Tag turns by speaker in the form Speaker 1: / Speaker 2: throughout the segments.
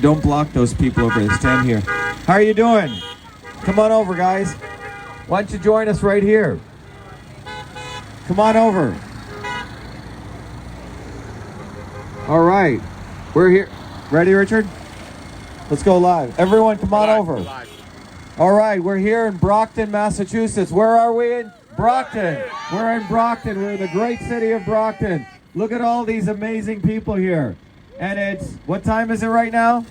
Speaker 1: Don't block those people over there. Stand here. How are you doing? Come on over, guys. Why don't you join us right here? Come on over. All right. We're here. Ready, Richard? Let's go live. Everyone, come on over. All right. We're here in Brockton, Massachusetts. Where are we in? Brockton. We're in Brockton. We're in the great city of Brockton. Look at all these amazing people here. And it's, what time is it right now?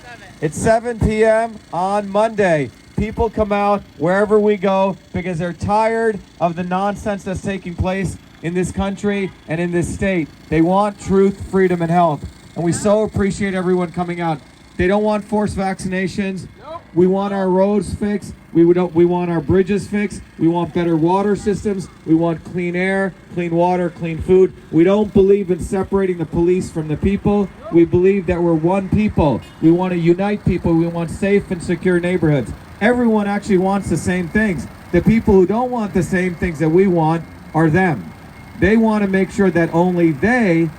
Speaker 2: 7.
Speaker 1: It's 7 p.m. on Monday. People come out wherever we go because they're tired of the nonsense that's taking place in this country and in this state. They want truth, freedom, and health. And we so appreciate everyone coming out. They don't want forced vaccinations.
Speaker 2: Nope.
Speaker 1: We want our roads fixed. We want our bridges fixed. We want better water systems. We want clean air, clean water, clean food. We don't believe in separating the police from the people. We believe that we're one people. We want to unite people. We want safe and secure neighborhoods. Everyone actually wants the same things. The people who don't want the same things that we want are them. They want to make sure that only they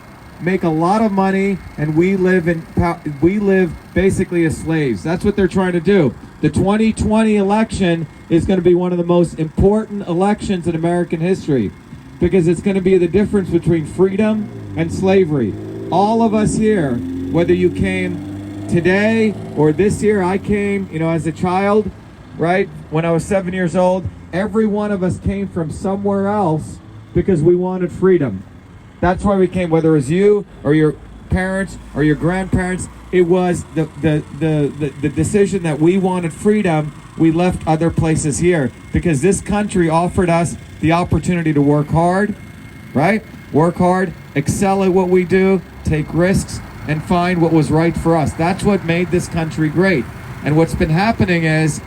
Speaker 1: make a lot of money and we live basically as slaves. That's what they're trying to do. The 2020 election is going to be one of the most important elections in American history because it's going to be the difference between freedom and slavery. All of us here, whether you came today or this year, I came, as a child, right? When I was 7 years old, every one of us came from somewhere else because we wanted freedom. That's why we came, whether it was you or your parents or your grandparents. It was the decision that we wanted freedom. We left other places here because this country offered us the opportunity to work hard, right? Work hard, excel at what we do, take risks, and find what was right for us. That's what made this country great. And what's been happening is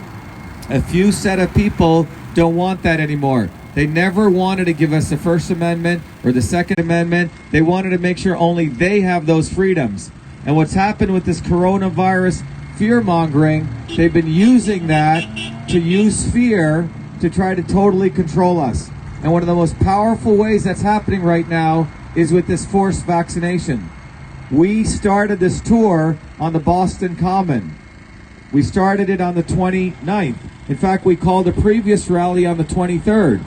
Speaker 1: a few set of people don't want that anymore. They never wanted to give us the First Amendment or the Second Amendment. They wanted to make sure only they have those freedoms. And what's happened with this coronavirus fear-mongering, they've been using that to use fear to try to totally control us. And one of the most powerful ways that's happening right now is with this forced vaccination. We started this tour on the Boston Common. We started it on the 29th. In fact, we called a previous rally on the 23rd.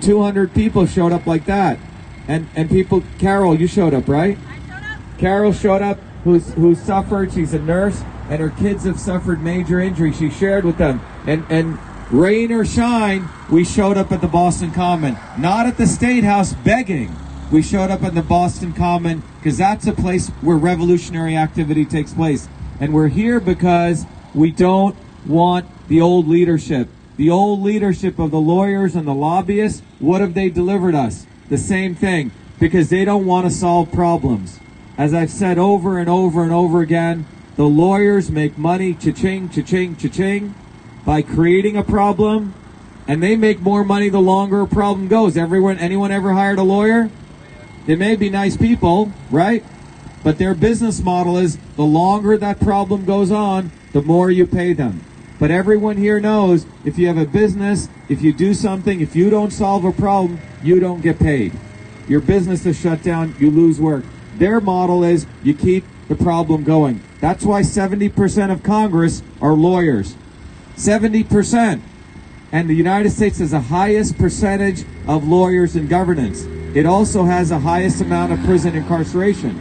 Speaker 1: 200 people showed up like that. And people, Carol, you showed up, right?
Speaker 2: I showed up.
Speaker 1: Carol showed up, who suffered. She's a nurse, and her kids have suffered major injury. She shared with them. And rain or shine, we showed up at the Boston Common. Not at the State House begging. We showed up at the Boston Common because that's a place where revolutionary activity takes place. And we're here because we don't want the old leadership. The old leadership of the lawyers and the lobbyists, what have they delivered us? The same thing, because they don't want to solve problems. As I've said over and over and over again, the lawyers make money, cha-ching, cha-ching, cha-ching, by creating a problem, and they make more money the longer a problem goes. Anyone ever hired a lawyer? They may be nice people, right? But their business model is the longer that problem goes on, the more you pay them. But everyone here knows if you have a business, if you do something, if you don't solve a problem, you don't get paid. Your business is shut down, you lose work. Their model is you keep the problem going. That's why 70% of Congress are lawyers. 70%. And the United States has the highest percentage of lawyers in governance. It also has the highest amount of prison incarceration.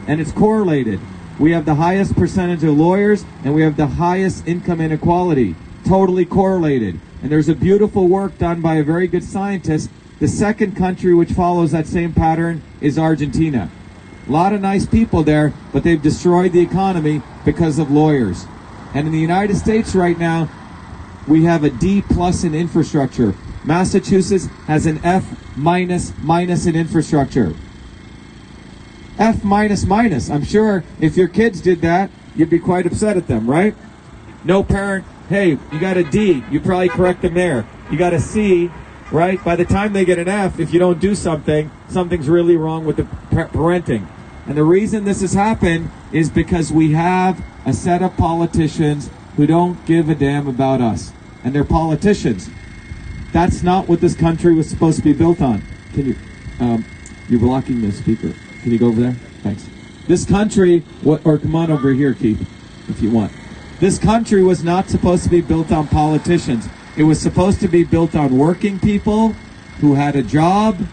Speaker 1: And it's correlated. We have the highest percentage of lawyers, and we have the highest income inequality. Totally correlated. And there's a beautiful work done by a very good scientist. The second country which follows that same pattern is Argentina. A lot of nice people there, but they've destroyed the economy because of lawyers. And in the United States right now, we have a D+ in infrastructure. Massachusetts has an F- in infrastructure. F-. I'm sure if your kids did that, you'd be quite upset at them, right? No parent, hey, you got a D, you probably correct them there. You got a C, right? By the time they get an F, if you don't do something, something's really wrong with the parenting. And the reason this has happened is because we have a set of politicians who don't give a damn about us. And they're politicians. That's not what this country was supposed to be built on. Can you, you're blocking the speaker. Can you go over there? Thanks. This country, or come on over here, Keith, if you want. This country was not supposed to be built on politicians. It was supposed to be built on working people who had a job.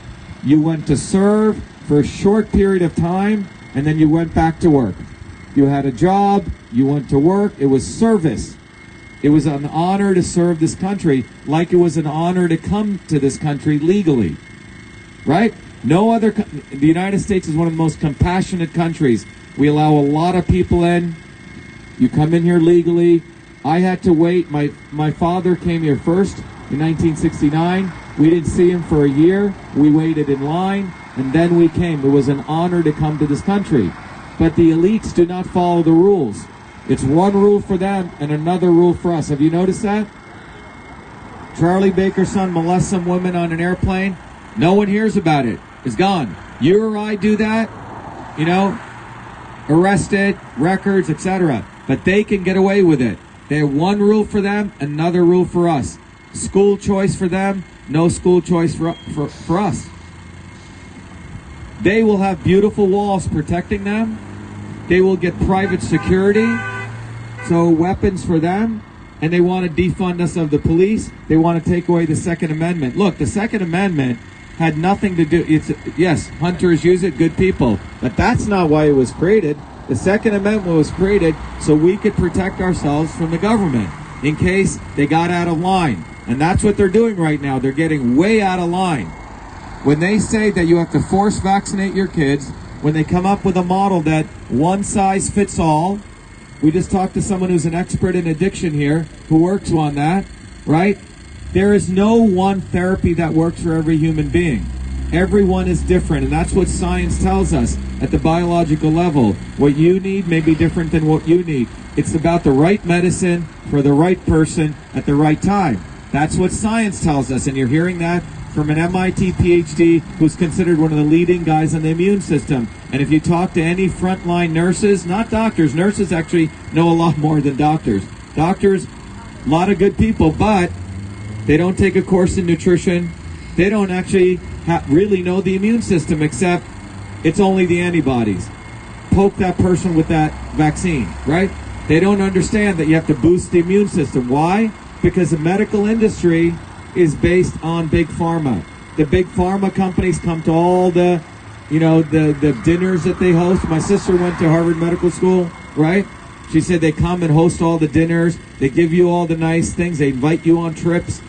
Speaker 1: You went to serve for a short period of time, and then you went back to work. You had a job, you went to work, it was service. It was an honor to serve this country, like it was an honor to come to this country legally. Right? The United States is one of the most compassionate countries. We allow a lot of people in. You come in here legally. I had to wait. My father came here first in 1969. We didn't see him for a year. We waited in line, and then we came. It was an honor to come to this country. But the elites do not follow the rules. It's one rule for them and another rule for us. Have you noticed that? Charlie Baker's son molests some women on an airplane. No one hears about it. It's gone. You or I do that, arrested, records, etc. But they can get away with it. They have one rule for them, another rule for us. School choice for them, no school choice for us. They will have beautiful walls protecting them. They will get private security, so weapons for them. And they want to defund us of the police. They want to take away the Second Amendment. Look, the Second Amendment had nothing to do, yes, hunters use it, good people, but that's not why it was created. The Second Amendment was created so we could protect ourselves from the government in case they got out of line. And that's what they're doing right now. They're getting way out of line. When they say that you have to force vaccinate your kids, when they come up with a model that one size fits all, we just talked to someone who's an expert in addiction here who works on that, right? There is no one therapy that works for every human being. Everyone is different, and that's what science tells us at the biological level. What you need may be different than what you need. It's about the right medicine for the right person at the right time. That's what science tells us, and you're hearing that from an MIT PhD who's considered one of the leading guys on the immune system. And if you talk to any frontline nurses, not doctors, nurses actually know a lot more than doctors. Doctors, a lot of good people, but they don't take a course in nutrition. They don't actually really know the immune system, except it's only the antibodies. Poke that person with that vaccine, right? They don't understand that you have to boost the immune system. Why? Because the medical industry is based on big pharma. The big pharma companies come to all the dinners that they host. My sister went to Harvard Medical School, right? She said they come and host all the dinners. They give you all the nice things. They invite you on trips.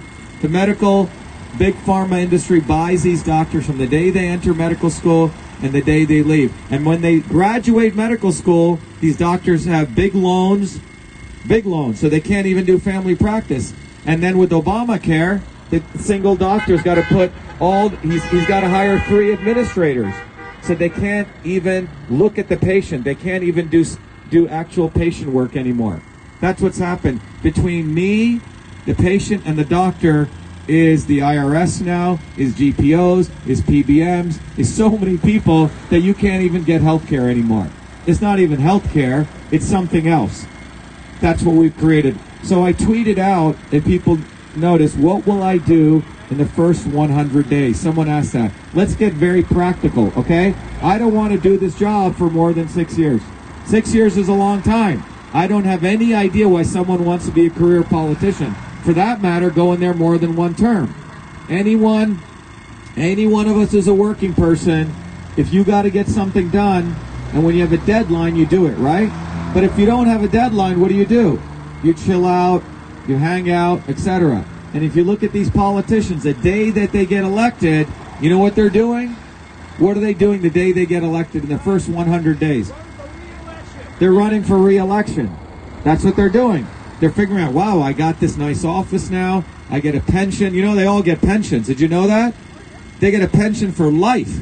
Speaker 1: The medical big pharma industry buys these doctors from the day they enter medical school and the day they leave. And when they graduate medical school, these doctors have big loans, so they can't even do family practice. And then with Obamacare, the single doctor's got to put he's got to hire 3 administrators. So they can't even look at the patient. They can't even do actual patient work anymore. That's what's happened. Between me, the patient, and the doctor is the IRS now, is GPOs, is PBMs, is so many people that you can't even get health care anymore. It's not even health care, it's something else. That's what we've created. So I tweeted out, and people notice, what will I do in the first 100 days? Someone asked that. Let's get very practical, okay? I don't want to do this job for more than 6 years. 6 years is a long time. I don't have any idea why someone wants to be a career politician. For that matter, go in there more than one term. Any one of us is a working person. If you got to get something done, and when you have a deadline, you do it, right? But if you don't have a deadline, what do? You chill out, you hang out, etc. And if you look at these politicians, the day that they get elected, you know what they're doing? What are they doing the day they get elected in the first 100 days? They're running for re-election. That's what they're doing. They're figuring out, wow, I got this nice office now. I get a pension. They all get pensions. Did you know that? They get a pension for life.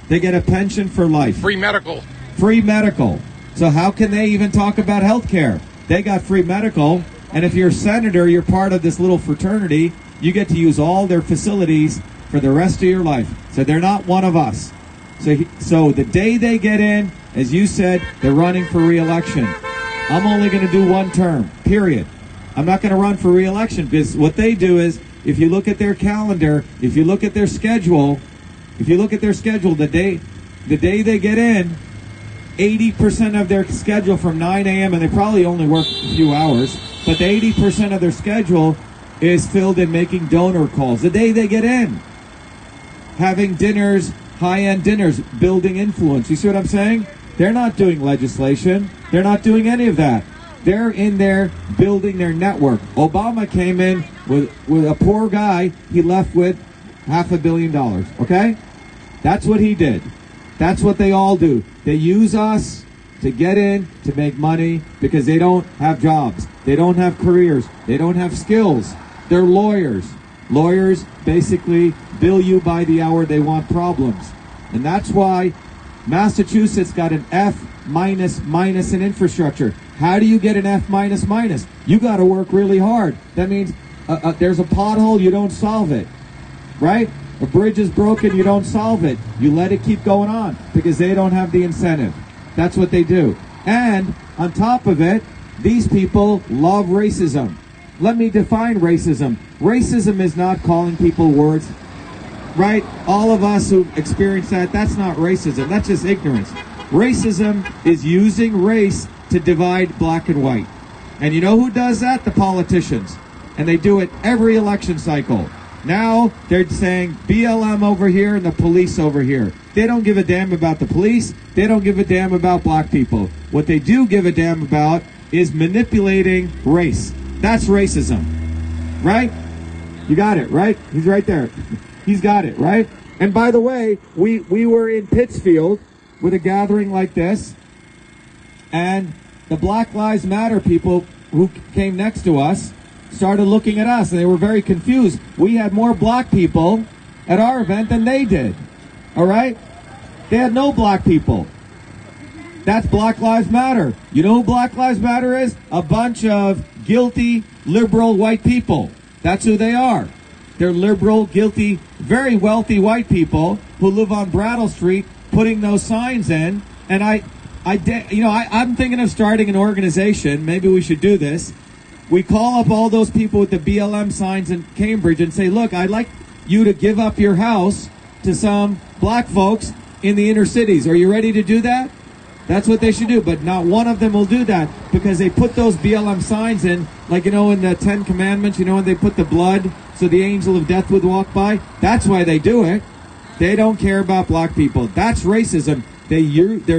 Speaker 1: They get a pension for life.
Speaker 2: Free medical.
Speaker 1: Free medical. So how can they even talk about health care? They got free medical. And if you're a senator, you're part of this little fraternity. You get to use all their facilities for the rest of your life. So they're not one of us. So the day they get in, as you said, they're running for re-election. I'm only going to do one term, period. I'm not going to run for re-election, because what they do is, if you look at their calendar, if you look at their schedule, the day they get in, 80% of their schedule from 9 a.m., and they probably only work a few hours, but the 80% of their schedule is filled in making donor calls. The day they get in, having dinners, high-end dinners, building influence. You see what I'm saying? They're not doing legislation. They're not doing any of that. They're in there building their network. Obama came in with a poor guy. He left with $500 million, okay? That's what he did. That's what they all do. They use us to get in, to make money, because they don't have jobs. They don't have careers. They don't have skills. They're lawyers. Lawyers basically bill you by the hour. They want problems. And that's why Massachusetts got an F minus in infrastructure. How do you get an F minus? You got to work really hard. That means there's a pothole, you don't solve it, right? A bridge is broken, you don't solve it. You let it keep going on because they don't have the incentive. That's what they do. And on top of it, these people love racism. Let me define racism. Racism is not calling people words, right? All of us who experience that, that's not racism. That's just ignorance. Racism is using race to divide black and white. And you know who does that? The politicians. And they do it every election cycle. Now they're saying BLM over here and the police over here. They don't give a damn about the police. They don't give a damn about black people. What they do give a damn about is manipulating race. That's racism, right? You got it, right? He's right there. He's got it, right? And by the way, we were in Pittsfield with a gathering like this, and the Black Lives Matter people who came next to us started looking at us, and they were very confused. We had more black people at our event than they did, all right? They had no black people. That's Black Lives Matter. You know who Black Lives Matter is? A bunch of guilty, liberal white people. That's who they are. They're liberal, guilty, very wealthy white people who live on Brattle Street putting those signs in. And I'm thinking of starting an organization. Maybe we should do this. We call up all those people with the BLM signs in Cambridge and say, look, I'd like you to give up your house to some black folks in the inner cities. Are you ready to do that? That's what they should do, but not one of them will do that because they put those BLM signs in, like, in the 10 Commandments, when they put the blood so the angel of death would walk by. That's why they do it. They don't care about black people. That's racism. They're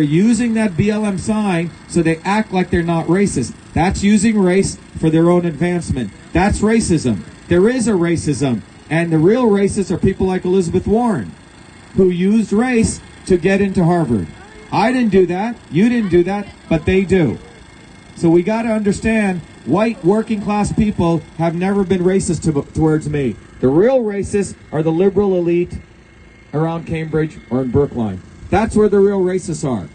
Speaker 1: using that BLM sign so they act like they're not racist. That's using race for their own advancement. That's racism. There is a racism, and the real racists are people like Elizabeth Warren, who used race to get into Harvard. I didn't do that. You didn't do that, but they do. So we got to understand, white working class people have never been racist towards me. The real racists are the liberal elite around Cambridge or in Brookline. That's where the real racists are.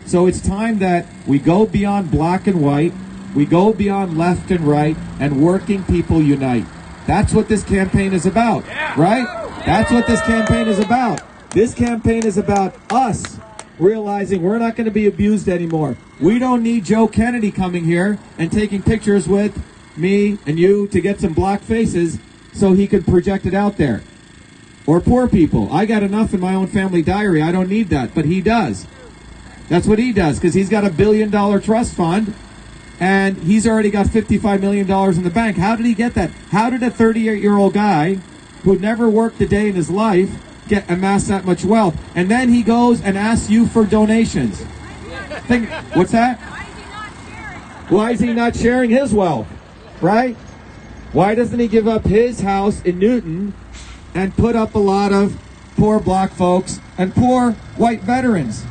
Speaker 1: So it's time that we go beyond black and white, we go beyond left and right, and working people unite. That's what this campaign is about, right? That's what this campaign is about. This campaign is about us realizing we're not going to be abused anymore. We don't need Joe Kennedy coming here and taking pictures with me and you to get some black faces so he could project it out there. Or poor people. I got enough in my own family diary. I don't need that, but he does. That's what he does, because he's got $1 billion trust fund and he's already got $55 million in the bank. How did he get that? How did a 38-year-old guy who never worked a day in his life amass that much wealth? And then he goes and asks you for donations. What's that? Why is he not sharing his wealth? Right? Why doesn't he give up his house in Newton and put up a lot of poor black folks and poor white veterans?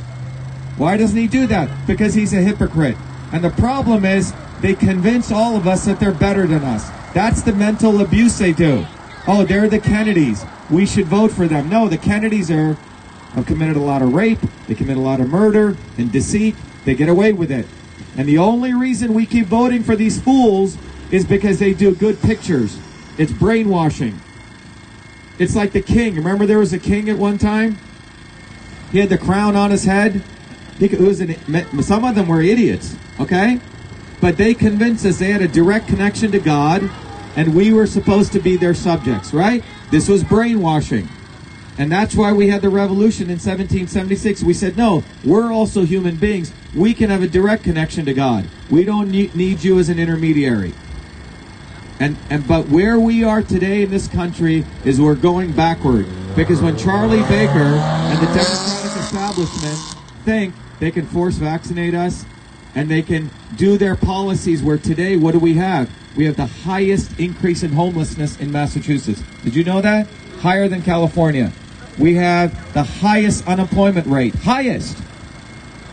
Speaker 1: Why doesn't he do that? Because he's a hypocrite. And the problem is they convince all of us that they're better than us. That's the mental abuse they do. Oh, they're the Kennedys. We should vote for them. No, the Kennedys have committed a lot of rape. They commit a lot of murder and deceit. They get away with it. And the only reason we keep voting for these fools is because they do good pictures. It's brainwashing. It's like the king. Remember there was a king at one time? He had the crown on his head. Some of them were idiots, okay? But they convinced us they had a direct connection to God, and we were supposed to be their subjects, right? This was brainwashing. And that's why we had the revolution in 1776. We said, no, we're also human beings. We can have a direct connection to God. We don't need you as an intermediary. But where we are today in this country is we're going backward. Because when Charlie Baker and the Democratic establishment think they can force vaccinate us and they can do their policies where today, what do we have? We have the highest increase in homelessness in Massachusetts. Did you know that? Higher than California. We have the highest unemployment rate. Highest.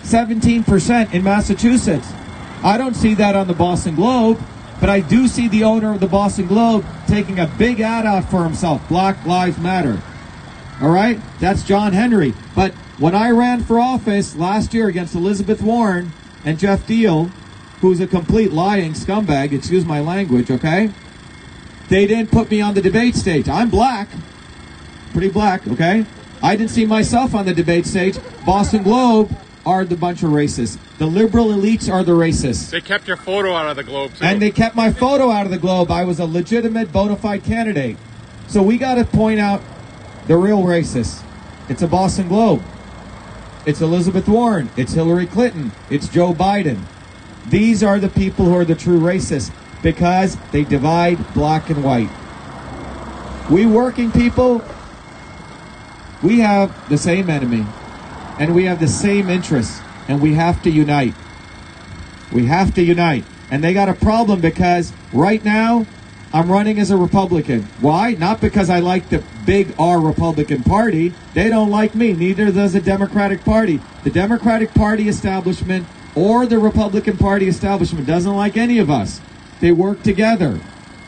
Speaker 1: 17% in Massachusetts. I don't see that on the Boston Globe, but I do see the owner of the Boston Globe taking a big ad out for himself. Black Lives Matter. All right? That's John Henry. But when I ran for office last year against Elizabeth Warren and Jeff Deal, who's a complete lying scumbag, excuse my language, okay? They didn't put me on the debate stage. I'm black. Pretty black, okay? I didn't see myself on the debate stage. Boston Globe are the bunch of racists. The liberal elites are the racists.
Speaker 2: They kept your photo out of the Globe, too.
Speaker 1: And they kept my photo out of the Globe. I was a legitimate, bona fide candidate. So we got to point out the real racists. It's a Boston Globe. It's Elizabeth Warren. It's Hillary Clinton. It's Joe Biden. These are the people who are the true racists because they divide black and white. We working people, we have the same enemy and we have the same interests and we have to unite. We have to unite. And they got a problem because right now I'm running as a Republican. Why? Not because I like the big R Republican Party. They don't like me. Neither does the Democratic Party. The Democratic Party establishment or the Republican Party establishment doesn't like any of us. They work together.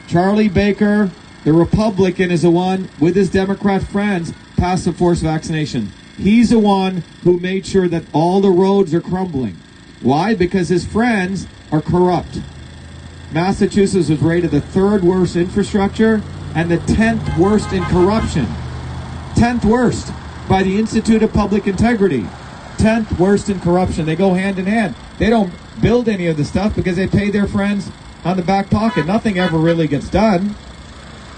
Speaker 1: Charlie Baker, the Republican, is the one with his Democrat friends passed the forced vaccination. He's the one who made sure that all the roads are crumbling. Why? Because his friends are corrupt. Massachusetts was rated the 3rd worst infrastructure and the 10th worst in corruption. 10th worst by the Institute of Public Integrity. 10th worst in corruption. They go hand in hand. They don't build any of the stuff because they pay their friends on the back pocket. Nothing ever really gets done.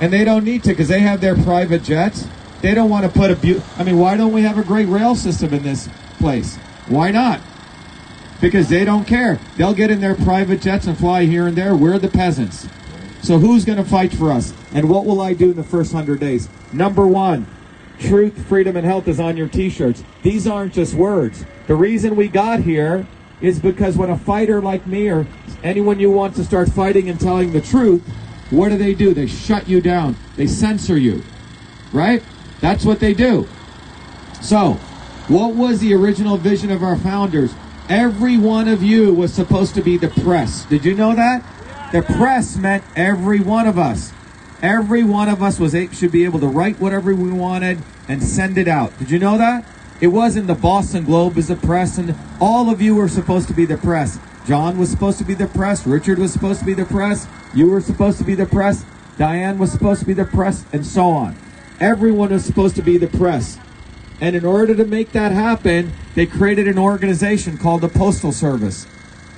Speaker 1: And they don't need to because they have their private jets. They don't want to put why don't we have a great rail system in this place? Why not? Because they don't care. They'll get in their private jets and fly here and there. We're the peasants. So who's going to fight for us? And what will I do in the first 100 days? Number 1, truth, freedom, and health is on your t-shirts. These aren't just words. The reason we got here is because when a fighter like me or anyone you want to start fighting and telling the truth, what do? They shut you down. They censor you. Right? That's what they do. So, what was the original vision of our founders? Every one of you was supposed to be the press. Did you know that? The press meant every one of us. Every one of us should be able to write whatever we wanted and send it out. Did you know that? It wasn't the Boston Globe as the press, and all of you were supposed to be the press. John was supposed to be the press. Richard was supposed to be the press. You were supposed to be the press. Diane was supposed to be the press, and so on. Everyone was supposed to be the press. And in order to make that happen, they created an organization called the Postal Service.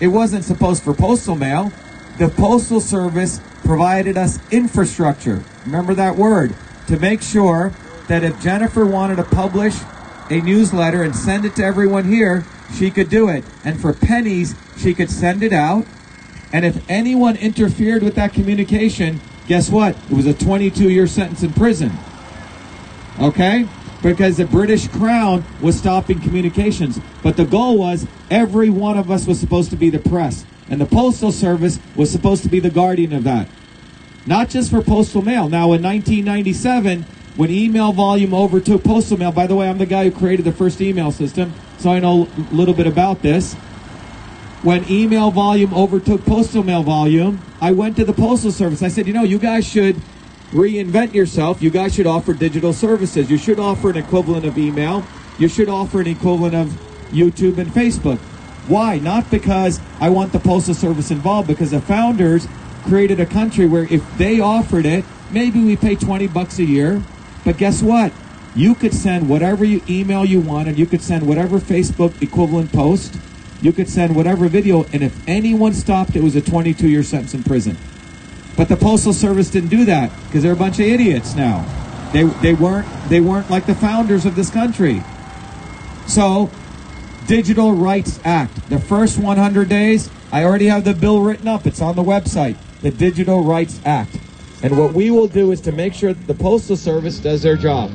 Speaker 1: It wasn't supposed for postal mail. The Postal Service provided us infrastructure. Remember that word. To make sure that if Jennifer wanted to publish a newsletter and send it to everyone here, she could do it. And for pennies, she could send it out. And if anyone interfered with that communication, guess what? It was a 22-year sentence in prison. Okay? Because the British Crown was stopping communications. But the goal was every one of us was supposed to be the press. And the Postal Service was supposed to be the guardian of that. Not just for postal mail. Now, in 1997, when email volume overtook postal mail, by the way, I'm the guy who created the first email system, so I know a little bit about this. When email volume overtook postal mail volume, I went to the Postal Service. I said, you guys should reinvent yourself. You guys should offer digital services. You should offer an equivalent of email. You should offer an equivalent of YouTube and Facebook. Why? Not because I want the Postal Service involved, because the founders created a country where if they offered it, maybe we pay $20 a year. But guess what? You could send whatever email you wanted. You could send whatever Facebook equivalent post. You could send whatever video. And if anyone stopped, it was a 22-year sentence in prison. But the Postal Service didn't do that because they're a bunch of idiots now. They weren't like the founders of this country. So, Digital Rights Act. The first 100 days, I already have the bill written up. It's on the website. The Digital Rights Act. And what we will do is to make sure that the Postal Service does their job.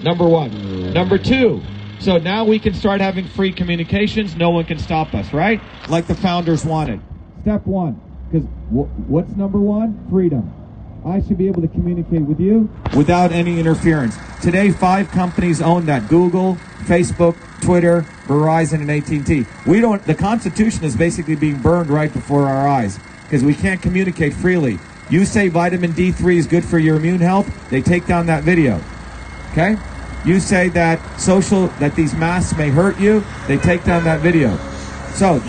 Speaker 1: Number one. Number two, so now we can start having free communications. No one can stop us, right? Like the founders wanted. Step one, because what's number one? Freedom. I should be able to communicate with you without any interference. Today, 5 companies own that: Google, Facebook, Twitter, Verizon, and AT&T. The Constitution is basically being burned right before our eyes because we can't communicate freely. You say vitamin D3 is good for your immune health, they take down that video. Okay? You say that these masks may hurt you, they take down that video. So,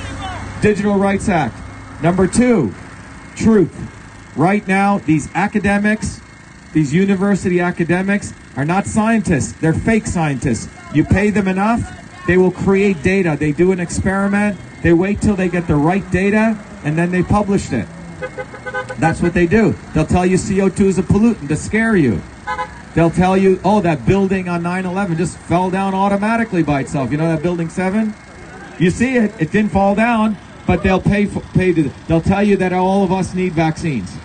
Speaker 1: Digital Rights Act. Number 2, truth. Right now, these academics, these university academics, are not scientists. They're fake scientists. You pay them enough, they will create data. They do an experiment, they wait till they get the right data, and then they publish it. That's what they do. They'll tell you CO2 is a pollutant to scare you. They'll tell you, oh, that building on 9/11 just fell down automatically by itself. You know that building 7? You see it, it didn't fall down, but they'll they'll tell you that all of us need vaccines.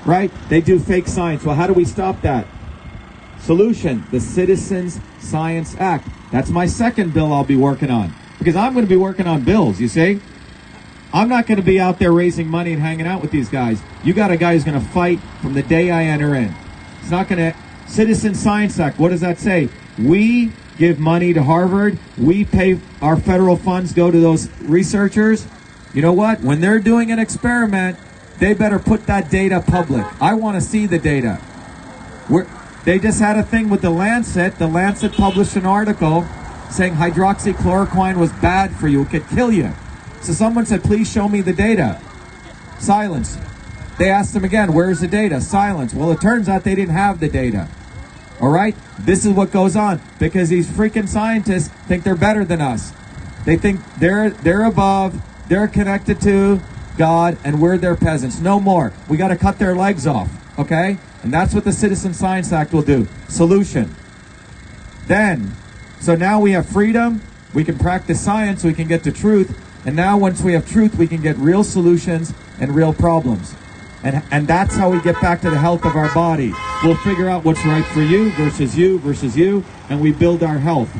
Speaker 1: Right? They do fake science. Well, how do we stop that? Solution, the Citizens Science Act. That's my second bill I'll be working on. Because I'm going to be working on bills, you see? I'm not going to be out there raising money and hanging out with these guys. You got a guy who's going to fight from the day I enter in. It's not going to... Citizen Science Act, what does that say? We give money to Harvard. We pay, our federal funds go to those researchers. You know what? When they're doing an experiment, they better put that data public. I want to see the data. They just had a thing with the Lancet. The Lancet published an article saying hydroxychloroquine was bad for you. It could kill you. So someone said, please show me the data. Silence. They asked them again, where's the data? Silence. Well, it turns out they didn't have the data. All right? This is what goes on because these freaking scientists think they're better than us. They think they're above, they're connected to God, and we're their peasants. No more. We got to cut their legs off, okay? And that's what the Citizen Science Act will do. Solution. Then, so now we have freedom, we can practice science, we can get to truth, and now once we have truth, we can get real solutions and real problems. And that's how we get back to the health of our body. We'll figure out what's right for you versus you, and we build our health.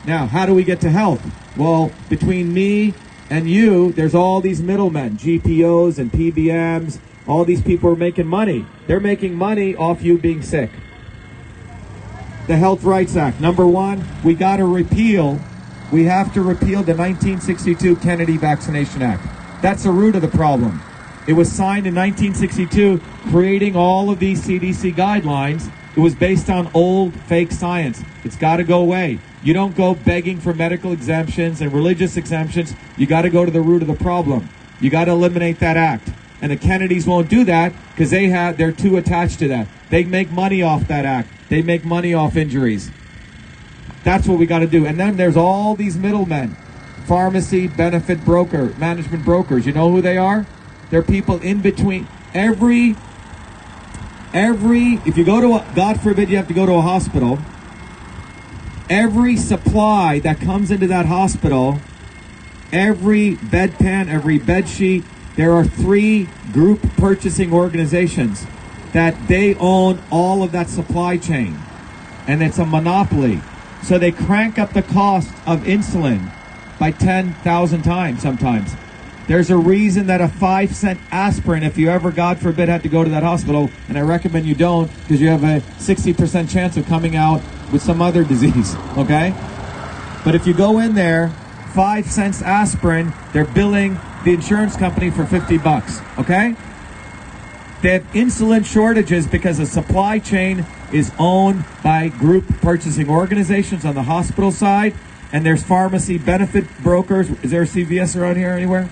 Speaker 1: Now, how do we get to health? Well, between me and you, there's all these middlemen, GPOs and PBMs. All these people are making money. They're making money off you being sick. The Health Rights Act. Number 1, we got to repeal. We have to repeal the 1962 Kennedy Vaccination Act. That's the root of the problem. It was signed in 1962, creating all of these CDC guidelines. It was based on old fake science. It's got to go away. You don't go begging for medical exemptions and religious exemptions. You got to go to the root of the problem. You got to eliminate that act. And the Kennedys won't do that because they're too attached to that. They make money off that act. They make money off injuries. That's what we got to do. And then there's all these middlemen. Pharmacy benefit management brokers. You know who they are? They're people in between. If you go to God forbid you have to go to a hospital, every supply that comes into that hospital, every bedpan, every bed sheet, there are 3 group purchasing organizations that they own all of that supply chain. And it's a monopoly. So they crank up the cost of insulin by 10,000 times sometimes. There's a reason that a 5-cent aspirin, if you ever, God forbid, had to go to that hospital, and I recommend you don't, because you have a 60% chance of coming out with some other disease, okay? But if you go in there, 5 cents aspirin, they're billing the insurance company for $50, okay? They have insulin shortages because the supply chain is owned by group purchasing organizations on the hospital side, and there's pharmacy benefit brokers. Is there a CVS around here anywhere?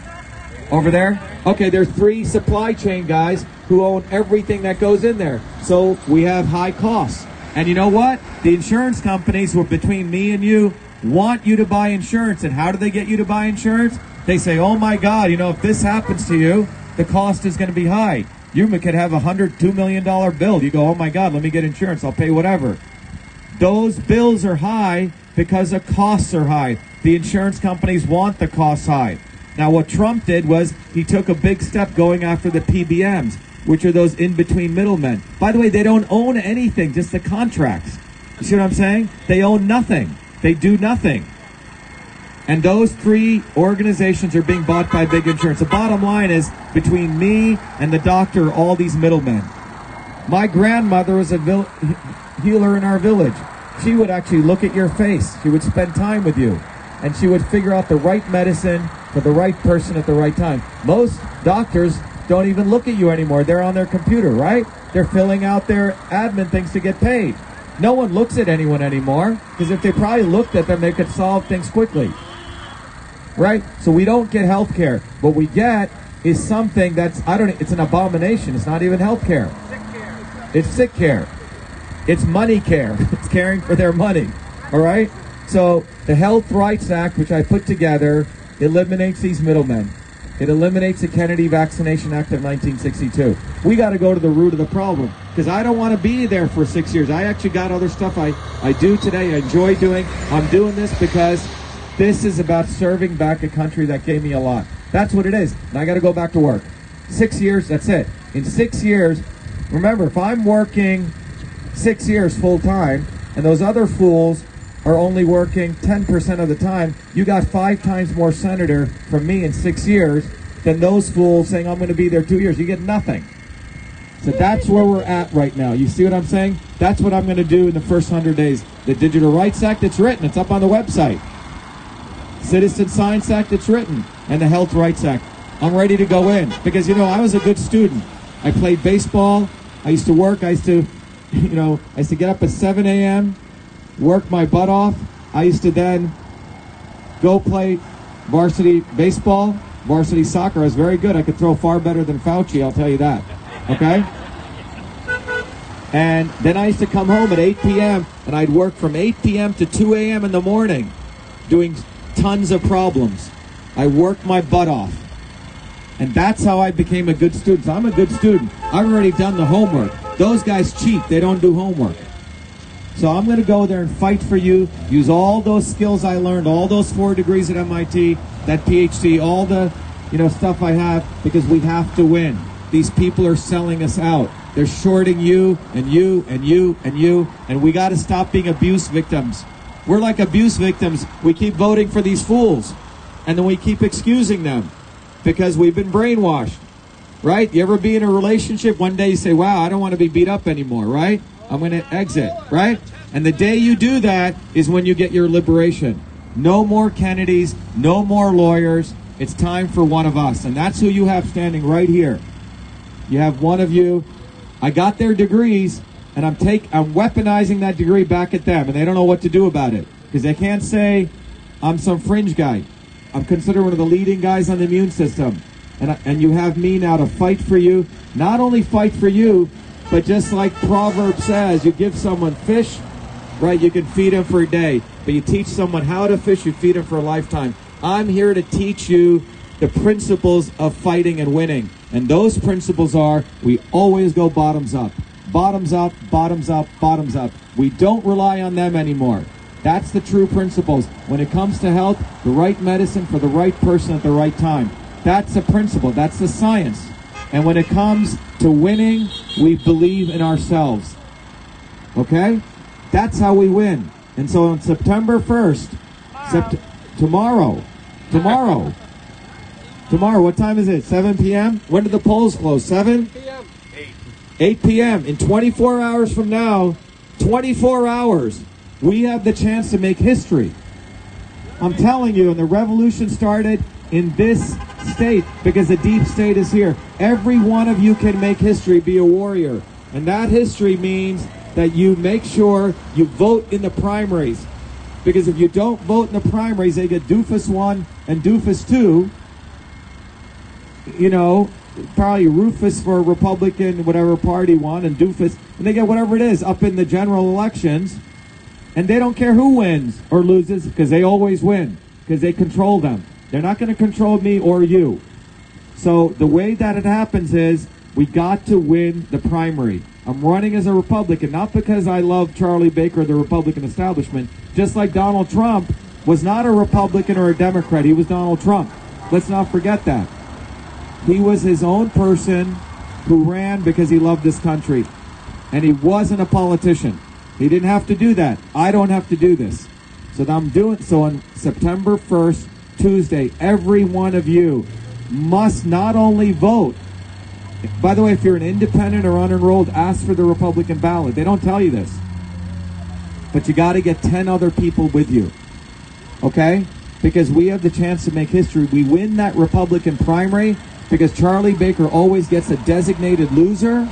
Speaker 1: Over there? Okay, there's 3 supply chain guys who own everything that goes in there. So we have high costs. And you know what? The insurance companies who are between me and you want you to buy insurance. And how do they get you to buy insurance? They say, oh my God, if this happens to you, the cost is going to be high. You could have $2 million bill. You go, oh my God, let me get insurance. I'll pay whatever. Those bills are high because the costs are high. The insurance companies want the costs high. Now, what Trump did was he took a big step going after the PBMs, which are those in-between middlemen. By the way, they don't own anything, just the contracts. You see what I'm saying? They own nothing. They do nothing. And those three organizations are being bought by big insurance. The bottom line is, between me and the doctor, all these middlemen. My grandmother was a healer in our village. She would actually look at your face. She would spend time with you. And she would figure out the right medicine for the right person at the right time. Most doctors don't even look at you anymore. They're on their computer, right? They're filling out their admin things to get paid. No one looks at anyone anymore, because if they probably looked at them, they could solve things quickly. Right? So we don't get health care. What we get is something that's, it's an abomination. It's not even health care. It's sick care. It's money care. It's caring for their money. All right? So the Health Rights Act, which I put together, eliminates these middlemen. It eliminates the Kennedy Vaccination Act of 1962. We got to go to the root of the problem, because I don't want to be there for 6 years. I actually got other stuff I do today. I enjoy doing. I'm doing this because this is about serving back a country that gave me a lot. That's what it is. And I got to go back to work. 6 years, that's it. In 6 years, remember, if I'm working 6 years full time and those other fools are only working 10% of the time, you got 5 times more senator from me in 6 years than those fools saying I'm going to be there 2 years. You get nothing. So that's where we're at right now. You see what I'm saying? That's what I'm going to do in the first 100 days. The Digital Rights Act, it's written. It's up on the website. Citizen Science Act, it's written. And the Health Rights Act. I'm ready to go in. Because, I was a good student. I played baseball. I used to work. I used to get up at 7 a.m., work my butt off. I used to then go play varsity baseball, varsity soccer. I was very good. I could throw far better than Fauci, I'll tell you that. Okay? And then I used to come home at 8 p.m. and I'd work from 8 p.m. to 2 a.m. in the morning doing tons of problems. I worked my butt off. And that's how I became a good student. So I'm a good student. I've already done the homework. Those guys cheat. They don't do homework. So I'm going to go there and fight for you, use all those skills I learned, all those 4 degrees at MIT, that PhD, all the stuff I have, because we have to win. These people are selling us out. They're shorting you and you and you and you, and we got to stop being abuse victims. We're like abuse victims. We keep voting for these fools, and then we keep excusing them because we've been brainwashed, right? You ever be in a relationship, one day you say, wow, I don't want to be beat up anymore, right? I'm going to exit, right? And the day you do that is when you get your liberation. No more Kennedys, no more lawyers. It's time for one of us. And that's who you have standing right here. You have one of you. I got their degrees, and I'm weaponizing that degree back at them, and they don't know what to do about it. Because they can't say I'm some fringe guy. I'm considered one of the leading guys on the immune system. And you have me now to fight for you. Not only fight for you, but just like Proverbs says, you give someone fish, right? You can feed him for a day. But you teach someone how to fish, you feed him for a lifetime. I'm here to teach you the principles of fighting and winning. And those principles are, we always go bottoms up. Bottoms up, bottoms up, bottoms up. We don't rely on them anymore. That's the true principles. When it comes to health, the right medicine for the right person at the right time. That's the principle. That's the science. And when it comes to winning, we believe in ourselves. Okay? That's how we win. And so on September 1st, tomorrow, what time is it? 7 p.m.? When did the polls close? 7? 8 p.m. In 24 hours from now, 24 hours, we have the chance to make history. I'm telling you, and the revolution started in this state because the deep state is here. Every one of you can make history, be a warrior. And that history means that you make sure you vote in the primaries. Because if you don't vote in the primaries, they get Doofus 1 and Doofus 2. Probably Rufus for Republican, whatever party won, and Doofus. And they get whatever it is up in the general elections. And they don't care who wins or loses because they always win. Because they control them. They're not going to control me or you. So the way that it happens is We got to win the primary. I'm running as a Republican, not because I love Charlie Baker or the Republican establishment, just like Donald Trump was not a Republican or a Democrat. He was Donald Trump. Let's not forget that. He was his own person who ran because he loved this country. And he wasn't a politician. He didn't have to do that. I don't have to do this. So I'm doing so on September 1st, Tuesday. Every one of you must not only vote. By the way, if you're an independent or unenrolled, ask for the Republican ballot. They don't tell you this. But you got to get 10 other people with you. Okay? Because we have the chance to make history. We win that Republican primary because Charlie Baker always gets a designated loser.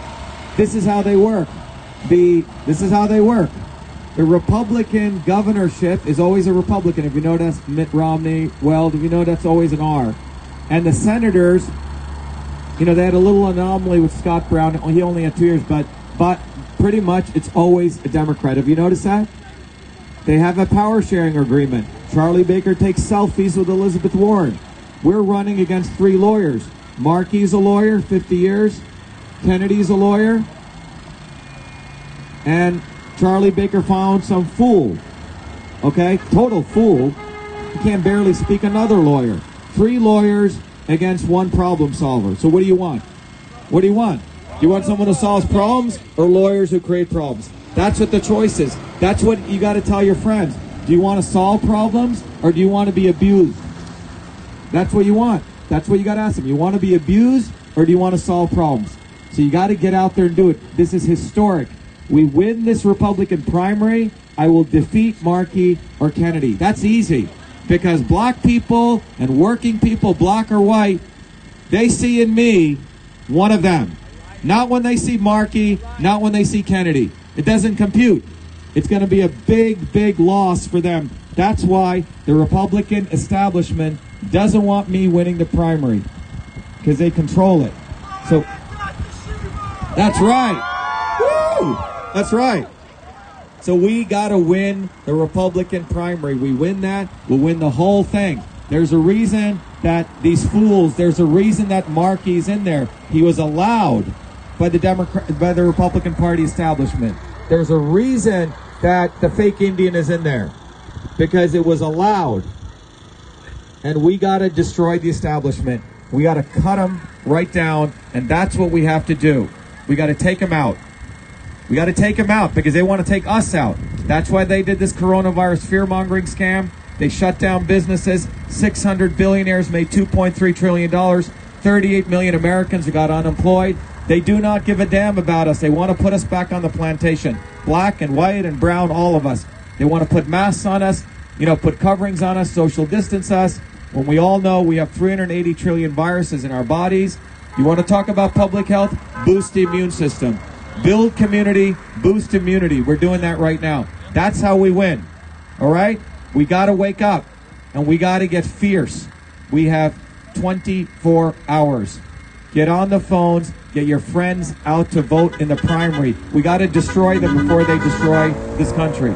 Speaker 1: This is how they work. This is how they work. The Republican governorship is always a Republican. If you know that's Mitt Romney, Weld, if you know that's always an R. And the senators, you know, they had a little anomaly with Scott Brown. He only had 2 years, but pretty much it's always a Democrat. Have you noticed that? They have a power sharing agreement. Charlie Baker takes selfies with Elizabeth Warren. We're running against 3 lawyers. Markey's a lawyer, 50 years. Kennedy's a lawyer. And Charlie Baker found some fool. Okay? Total fool. He can't barely speak another lawyer. 3 lawyers against 1 problem solver. So what do you want? What do you want? Do you want someone who solves problems or lawyers who create problems? That's what the choice is. That's what you got to tell your friends. Do you want to solve problems or do you want to be abused? That's what you want. That's what you got to ask them. You want to be abused or do you want to solve problems? So you got to get out there and do it. This is historic. We win this Republican primary, I will defeat Markey or Kennedy. That's easy because black people and working people, black or white, they see in me one of them. Not when they see Markey, not when they see Kennedy. It doesn't compute. It's going to be a big, big loss for them. That's why the Republican establishment doesn't want me winning the primary because they control it. So that's right. Woo! That's right. So we got to win the Republican primary. We win that, we'll win the whole thing. There's a reason that these fools, there's a reason that Markey's in there. He was allowed by the Republican Party establishment. There's a reason that the fake Indian is in there because it was allowed. And we got to destroy the establishment. We got to cut them right down, and that's what we have to do. We got to take them out. We got to take them out because they want to take us out. That's why they did this coronavirus fear-mongering scam. They shut down businesses. 600 billionaires made $2.3 trillion. 38 million Americans who got unemployed. They do not give a damn about us. They want to put us back on the plantation. Black and white and brown, all of us. They want to put masks on us, put coverings on us, social distance us, when we all know we have 380 trillion viruses in our bodies. You want to talk about public health? Boost the immune system. Build community, boost immunity. We're doing that right now. That's how we win. All right? We got to wake up, and we got to get fierce. We have 24 hours. Get on the phones. Get your friends out to vote in the primary. We got to destroy them before they destroy this country.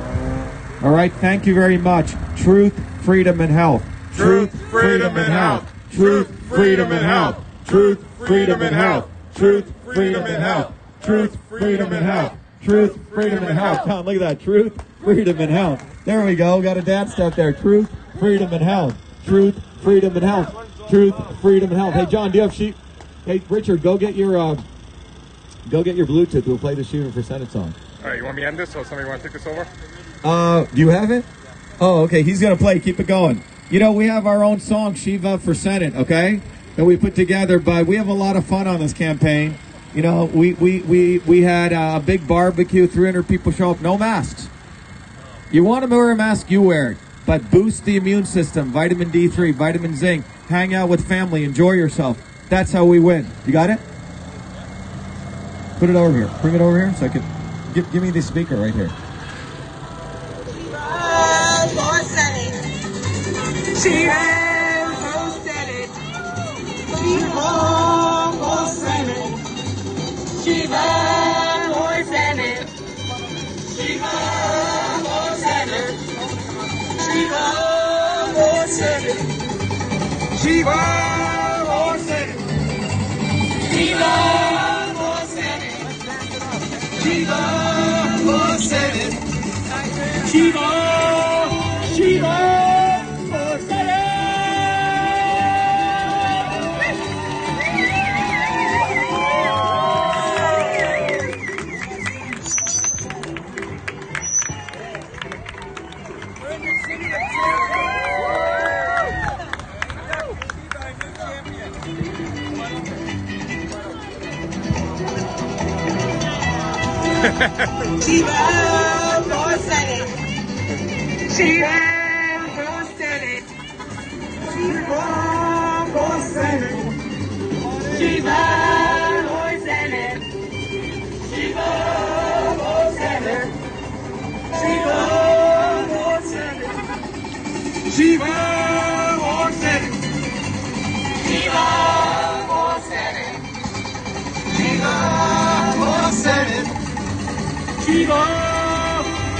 Speaker 1: All right? Thank you very much. Truth, freedom, and health.
Speaker 2: Truth, freedom, and health. Truth, freedom, and health. Truth, freedom, and health. Truth, freedom, and health. Truth, freedom, and health.
Speaker 1: Truth, freedom, and health. John, look at that. Truth, freedom, and health. There we go. Got a dance step there. Truth, freedom, and health. Truth, freedom, and health. Truth, freedom, and health. Hey, John, do you have sheep? Hey, Richard, go get your Bluetooth. We'll play the Shiva for Senate song.
Speaker 2: All right, you want me to end this or somebody want to take this over?
Speaker 1: Do you have it? Oh, okay. He's going to play. Keep it going. We have our own song, Shiva for Senate, okay? That we put together, but we have a lot of fun on this campaign. We had a big barbecue, 300 people show up, no masks. You want to wear a mask, you wear it. But boost the immune system, vitamin D3, vitamin zinc, hang out with family, enjoy yourself. That's how we win. You got it? Put it over here. Bring it over here so I can... Give me the speaker right here.
Speaker 3: Shiva for Senate. Shiva for Senate. Shiva for Senate. Shiva for Senate. Shiva for Senate. Shiva for Senate. Shiva. Shiva, Shiva, for Senate. Shiva for Senate. Shiva for Senate. Shiva for Senate. Shiva for Senate. Shiva for Senate. Shiva for Senate. Shiva for Senate. Shiva for Senate. Shiva for Senate. Shiva,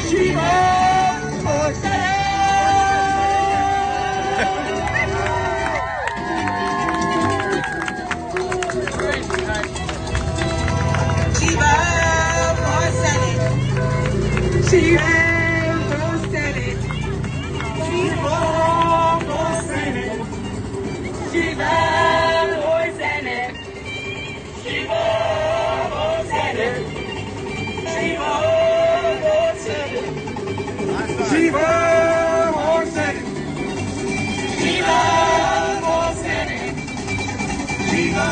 Speaker 3: Shiva for Senate. Shiva for Senate. Shiva for Senate. Shiva for Senate. Shiva for Senate. Shiva for Senate. Shiva for Senate. Shiva for Senate. Shiva for Senate. Shiva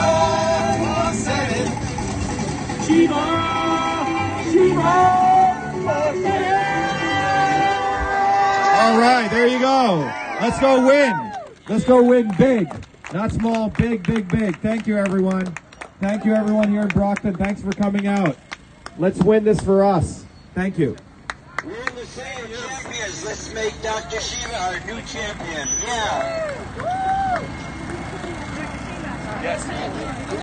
Speaker 3: for Senate. Shiva, Shiva for Senate.
Speaker 1: All right, there you go. Let's go win. Let's go win big. Not small, big, big, big. Thank you, everyone. Thank you, everyone here in Brockton. Thanks for coming out. Let's win this for us. Thank you.
Speaker 4: We're in the same champions. Let's make Dr. Shiva our new champion. Yeah.